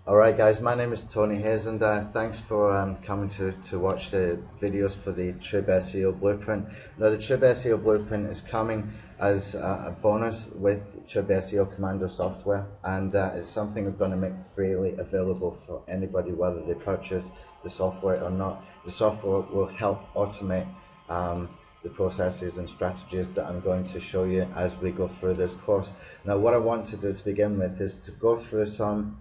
Alright guys, my name is Tony Hayes, and thanks for coming to watch the videos for the Trib SEO Blueprint. Now the Trib SEO Blueprint is coming as a bonus with Trib SEO Commando software, and it's something we're going to make freely available for anybody whether they purchase the software or not. The software will help automate the processes and strategies that I'm going to show you as we go through this course. Now what I want to do to begin with is to go through some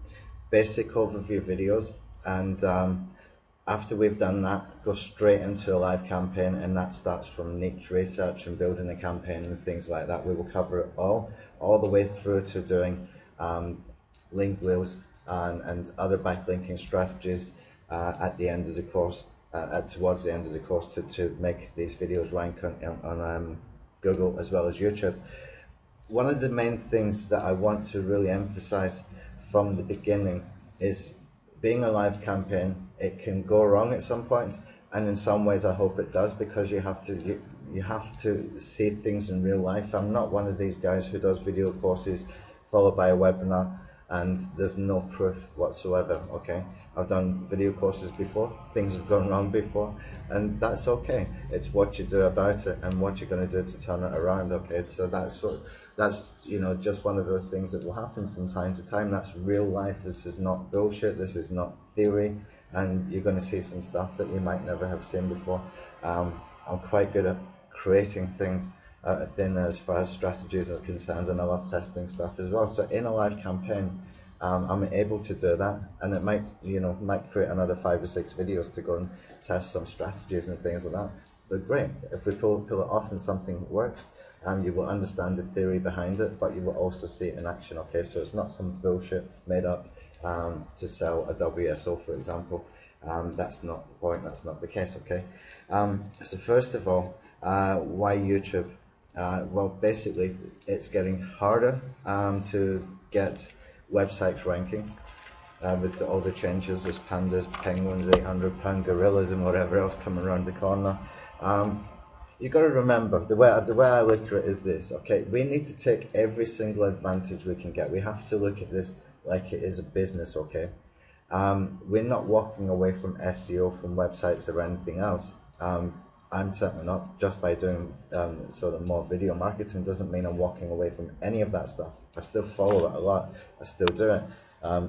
basic overview videos, and after we've done that, go straight into a live campaign, and that starts from niche research and building a campaign and things like that. We will cover it all the way through to doing link wheels and other backlinking strategies at the end of the course, towards the end of the course, to make these videos rank on Google as well as YouTube. One of the main things that I want to really emphasize from the beginning is being a live campaign. It can go wrong at some points, and in some ways I hope it does, because you have to see things in real life. I'm not one of these guys who does video courses followed by a webinar and there's no proof whatsoever. Okay, I've done video courses before, things have gone wrong before, and that's okay. It's what you do about it and what you're going to do to turn it around. Okay, so that's just one of those things that will happen from time to time. That's real life. This is not bullshit, this is not theory, and you're going to see some stuff that you might never have seen before. I'm quite good at creating things out of thin air as far as strategies are concerned, and I love testing stuff as well. So in a live campaign, I'm able to do that, and it might create another 5 or 6 videos to go and test some strategies and things like that. But great, if we pull it off and something works, you will understand the theory behind it, but you will also see it in action. Okay, so it's not some bullshit made up to sell a WSO, for example. That's not the point, that's not the case. Okay, so first of all, why YouTube? Well, basically it's getting harder to get websites ranking with all the changes. There's pandas, penguins, 800-pound gorillas and whatever else coming around the corner. You got to remember, the way I look at it is this. Okay, we need to take every single advantage we can get. We have to look at this like it is a business. Okay, we're not walking away from SEO, from websites or anything else. I'm certainly not. Just by doing sort of more video marketing doesn't mean I'm walking away from any of that stuff. I still follow it a lot. I still do it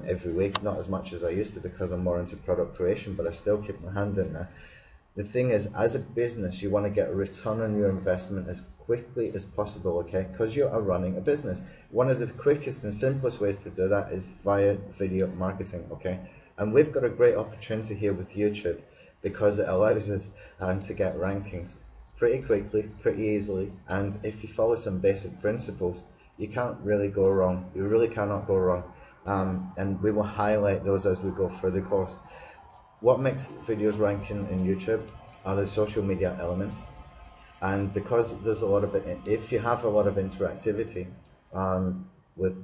every week, not as much as I used to because I'm more into product creation, but I still keep my hand in there. The thing is, as a business, you want to get a return on your investment as quickly as possible, okay? Because you are running a business. One of the quickest and simplest ways to do that is via video marketing, okay? And we've got a great opportunity here with YouTube, because it allows us to get rankings pretty quickly, pretty easily, and if you follow some basic principles, you can't really go wrong. You really cannot go wrong, and we will highlight those as we go through the course. What makes videos ranking in YouTube are the social media elements, and because there's a lot of it, if you have a lot of interactivity with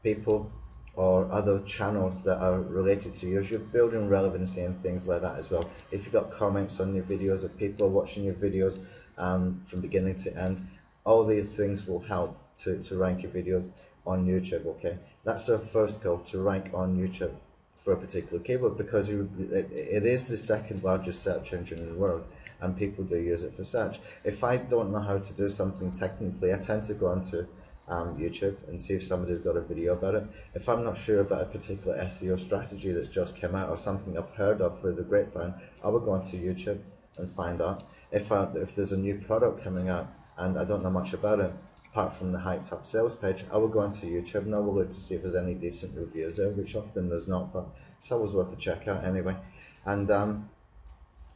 people or other channels that are related to yours, you're building relevancy and things like that as well. If you've got comments on your videos, if people are watching your videos from beginning to end, all these things will help to rank your videos on YouTube, okay? That's our first goal, to rank on YouTube for a particular keyword, because it is the second largest search engine in the world, and people do use it for search. If I don't know how to do something technically, I tend to go onto YouTube and see if somebody's got a video about it. If I'm not sure about a particular SEO strategy that's just come out or something I've heard of through the grapevine, I will go onto YouTube and find out. If there's a new product coming out and I don't know much about it, apart from the hyped up sales page, I will go onto YouTube and I will look to see if there's any decent reviews there, which often there's not, but it's always worth a check out anyway. And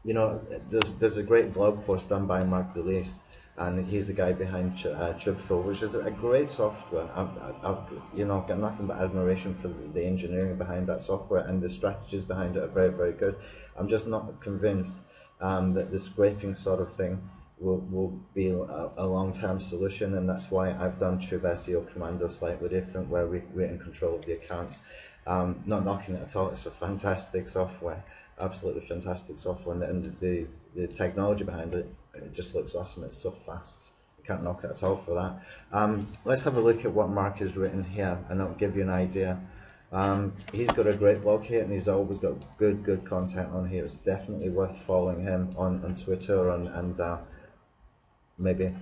there's a great blog post done by Mark DeLeese, and he's the guy behind Tribful, which is a great software. I've got nothing but admiration for the engineering behind that software, and the strategies behind it are very, very good. I'm just not convinced that the scraping sort of thing will be a long-term solution, and that's why I've done Trib SEO Commando slightly different, where we're in control of the accounts. Not knocking it at all, it's a fantastic software, absolutely fantastic software, and the technology behind it, it just looks awesome. It's so fast, you can't knock it at all for that. Let's have a look at what Mark has written here, and that'll give you an idea He's got a great blog here, and he's always got good content on here. It's definitely worth following him on Twitter and maybe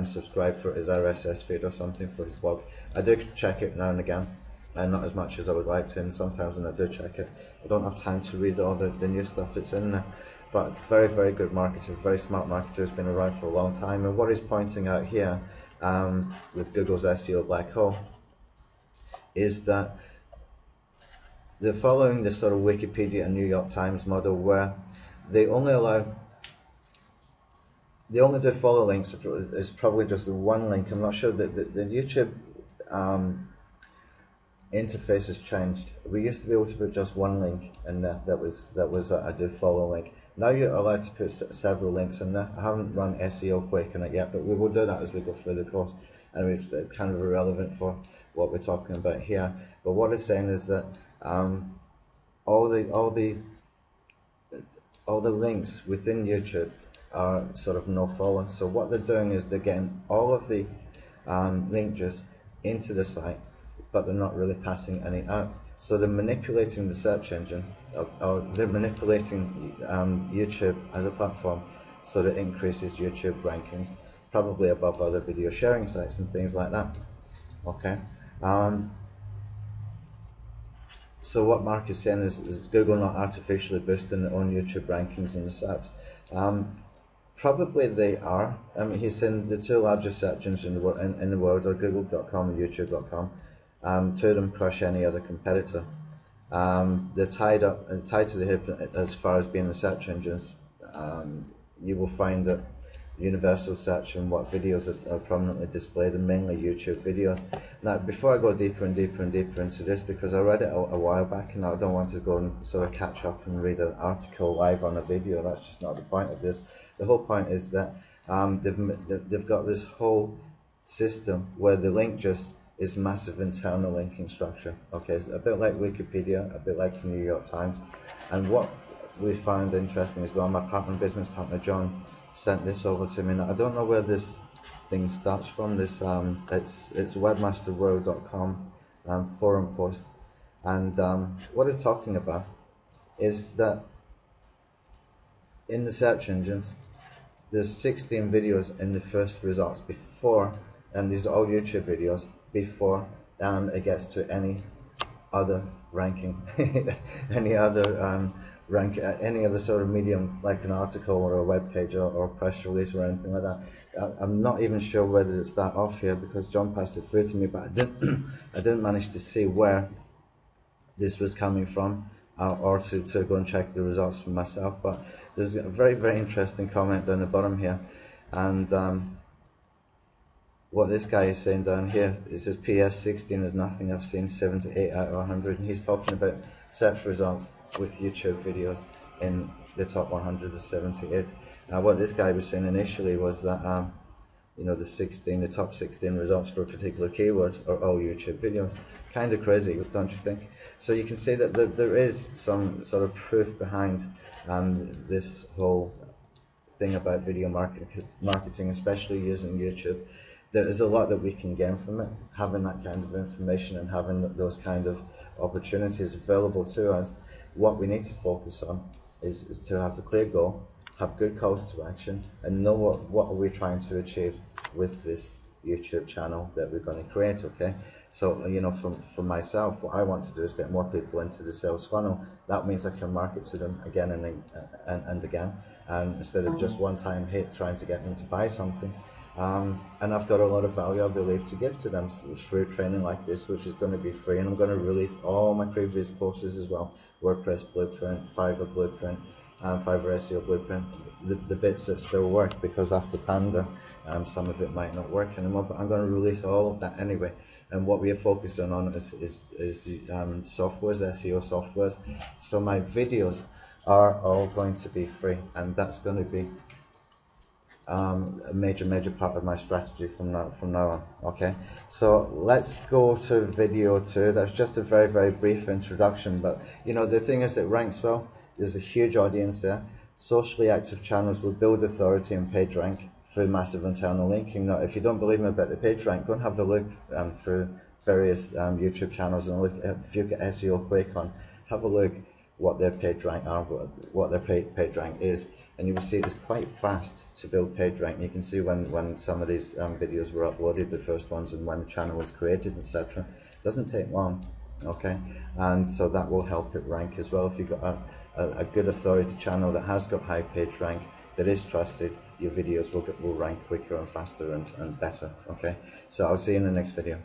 subscribe for his RSS feed or something for his blog. I do check it now and again, and not as much as I would like to, and sometimes when I do check it, I don't have time to read all the new stuff that's in there. But very good marketer, very smart marketer, has been around for a long time. And what he's pointing out here with Google's SEO black hole is that they're following the sort of Wikipedia and New York Times model, where they only do follow links. It's probably just the one link. I'm not sure that the YouTube interface has changed. We used to be able to put just one link, and that was a do follow link. Now you're allowed to put several links in there. I haven't run SEO quick on it yet, but we will do that as we go through the course. And it's kind of irrelevant for what we're talking about here. But what it's saying is that all the links within YouTube are sort of no follow. So what they're doing is they're getting all of the link juice into the site, but they're not really passing any out. So they're manipulating the search engine, or they're manipulating YouTube as a platform so that it increases YouTube rankings, probably above other video sharing sites and things like that. Okay. So what Mark is saying is Google not artificially boosting their own YouTube rankings in the SERPs? Probably they are. I mean, he's saying the two largest search engines in the world are Google.com and YouTube.com. Two of them crush any other competitor. They're tied to the hip as far as being the search engines. You will find that universal search and what videos are prominently displayed, and mainly YouTube videos. Now, before I go deeper and deeper into this, because I read it a while back, and I don't want to go and sort of catch up and read an article live on a video. That's just not the point of this. The whole point is that they've got this whole system where the link just is massive internal linking structure. Okay, it's a bit like Wikipedia, a bit like the New York Times. And what we found interesting as well, my business partner John sent this over to me. Now, I don't know where this thing starts from. This it's webmasterworld.com forum post, and what it's talking about is that in the search engines, there's 16 videos in the first results before, and these are all YouTube videos, before it gets to any other ranking, any other any other sort of medium, like an article or a web page or a press release or anything like that. I'm not even sure where did it start off here, because John passed it through to me, but I didn't manage to see where this was coming from, or to go and check the results for myself. But there's a very interesting comment down the bottom here, and what this guy is saying down here, it says PS 16 is nothing I've seen, 7 to 8 out of 100, and he's talking about search results with YouTube videos in the top 100 to 78. What this guy was saying initially was that you know, the top 16 results for a particular keyword are all YouTube videos. Kind of crazy, don't you think? So you can see that there is some sort of proof behind this whole thing about video marketing, especially using YouTube. There is a lot that we can gain from it, having that kind of information and having those kind of opportunities available to us. What we need to focus on is to have a clear goal, have good calls to action, and know what are we trying to achieve with this YouTube channel that we're going to create. Okay, so you know, for myself, what I want to do is get more people into the sales funnel. That means I can market to them again and again, and instead of just one time hit trying to get them to buy something. And I've got a lot of value, I believe, to give to them through training like this, which is going to be free, and I'm going to release all my previous courses as well: WordPress Blueprint, Fiverr Blueprint, Fiverr SEO Blueprint, the bits that still work, because after Panda, some of it might not work anymore, but I'm going to release all of that anyway. And what we are focusing on is softwares, SEO softwares. So my videos are all going to be free, and that's going to be a major part of my strategy from now on. Okay, so let's go to video 2. That's just a very brief introduction, but you know, the thing is, it ranks well. There's a huge audience there. Socially active channels will build authority and page rank through massive internal linking. Now, if you don't believe me about the page rank, go and have a look through various YouTube channels and look if you get SEO Quick on, have a look what their page rank are, what their page rank is, and you will see it's quite fast to build page rank. You can see when some of these videos were uploaded, the first ones, and when the channel was created, etc. It doesn't take long, okay? And so that will help it rank as well. If you've got a good authority channel that has got high page rank, that is trusted, your videos will rank quicker and faster and better, okay? So I'll see you in the next video.